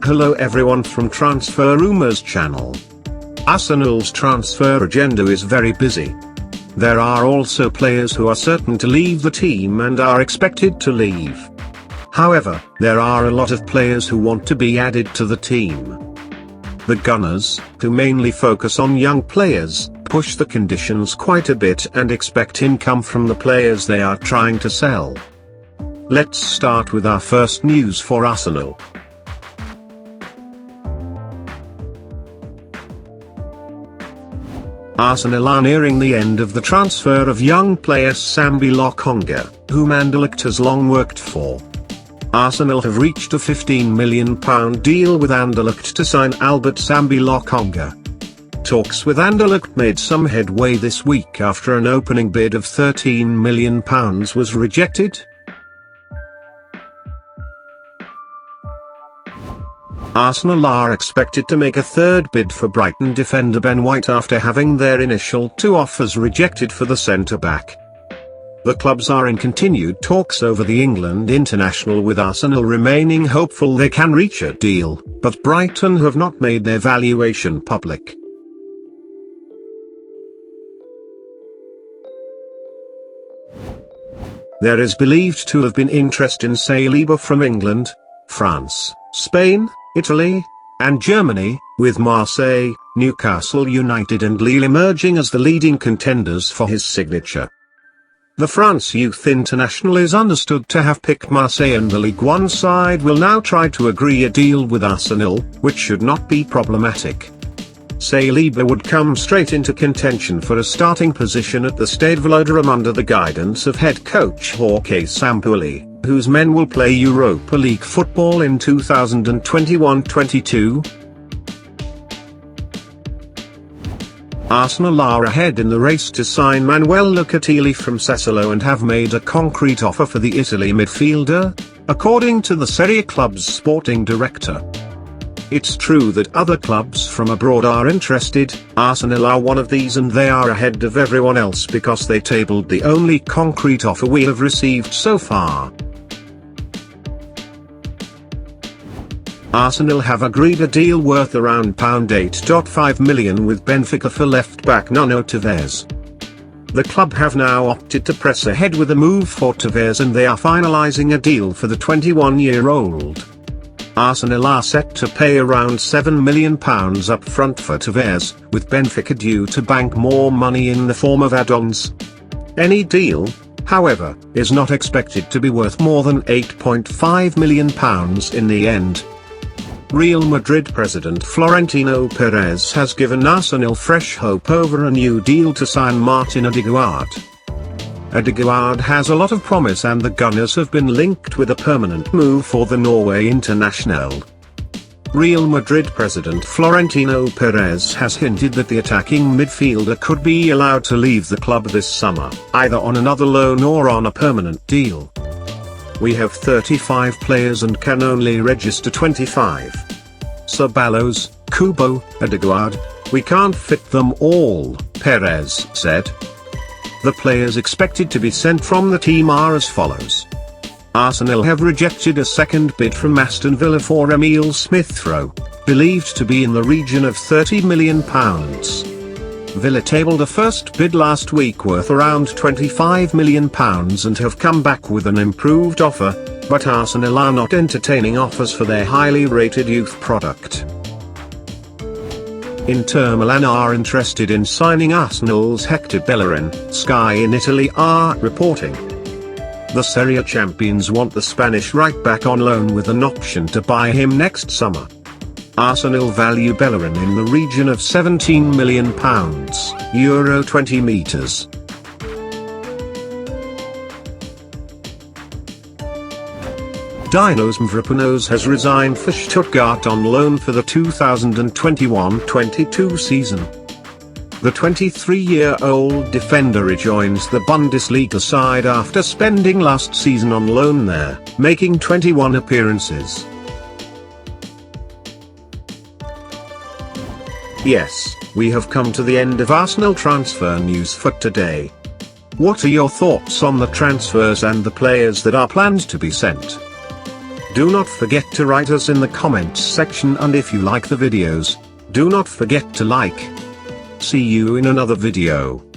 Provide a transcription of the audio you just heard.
Hello everyone from Transfer Rumours channel. Arsenal's transfer agenda is very busy. There are also players who are certain to leave the team and are expected to leave. However, there are a lot of players who want to be added to the team. The Gunners, who mainly focus on young players, push the conditions quite a bit and expect income from the players they are trying to sell. Let's start with our first news for Arsenal. Arsenal are nearing the end of the transfer of young player Sambi Lokonga, whom Anderlecht has long worked for. Arsenal have reached a £15 million deal with Anderlecht to sign Albert Sambi Lokonga. Talks with Anderlecht made some headway this week after an opening bid of £13 million was rejected. Arsenal are expected to make a third bid for Brighton defender Ben White after having their initial two offers rejected for the centre-back. The clubs are in continued talks over the England international, with Arsenal remaining hopeful they can reach a deal, but Brighton have not made their valuation public. There is believed to have been interest in Saliba from England, France, Spain, Italy, and Germany, with Marseille, Newcastle United and Lille emerging as the leading contenders for his signature. The France youth international is understood to have picked Marseille, and the Ligue 1 side will now try to agree a deal with Arsenal, which should not be problematic. Saliba would come straight into contention for a starting position at the Stade Velodrome under the guidance of head coach Jorge Sampaoli, whose men will play Europa League football in 2021-22. Arsenal are ahead in the race to sign Manuel Locatelli from Sassuolo and have made a concrete offer for the Italy midfielder, according to the Serie club's sporting director. It's true that other clubs from abroad are interested. Arsenal are one of these, and they are ahead of everyone else because they tabled the only concrete offer we have received so far. Arsenal have agreed a deal worth around £8.5 million with Benfica for left-back Nuno Tavares. The club have now opted to press ahead with a move for Tavares, and they are finalising a deal for the 21-year-old. Arsenal are set to pay around £7 million up front for Tavares, with Benfica due to bank more money in the form of add-ons. Any deal, however, is not expected to be worth more than £8.5 million in the end. Real Madrid president Florentino Perez has given Arsenal fresh hope over a new deal to sign Martin Odegaard. Odegaard has a lot of promise, and the Gunners have been linked with a permanent move for the Norway international. Real Madrid president Florentino Perez has hinted that the attacking midfielder could be allowed to leave the club this summer, either on another loan or on a permanent deal. We have 35 players and can only register 25. Ceballos, Kubo, Odegaard, we can't fit them all, Perez said. The players expected to be sent from the team are as follows. Arsenal have rejected a second bid from Aston Villa for Emile Smith-Rowe, believed to be in the region of £30 million. Villa tabled a first bid last week worth around £25 million and have come back with an improved offer, but Arsenal are not entertaining offers for their highly rated youth product. Inter Milan are interested in signing Arsenal's Hector Bellerin, Sky in Italy are reporting. The Serie champions want the Spanish right-back on loan with an option to buy him next summer. Arsenal value Bellerin in the region of £17 million, Euro 20 meters. Dino Mavropanos has resigned for Stuttgart on loan for the 2021-22 season. The 23-year-old defender rejoins the Bundesliga side after spending last season on loan there, making 21 appearances. Yes, we have come to the end of Arsenal transfer news for today. What are your thoughts on the transfers and the players that are planned to be sent? Do not forget to write us in the comments section, and if you like the videos, do not forget to like. See you in another video.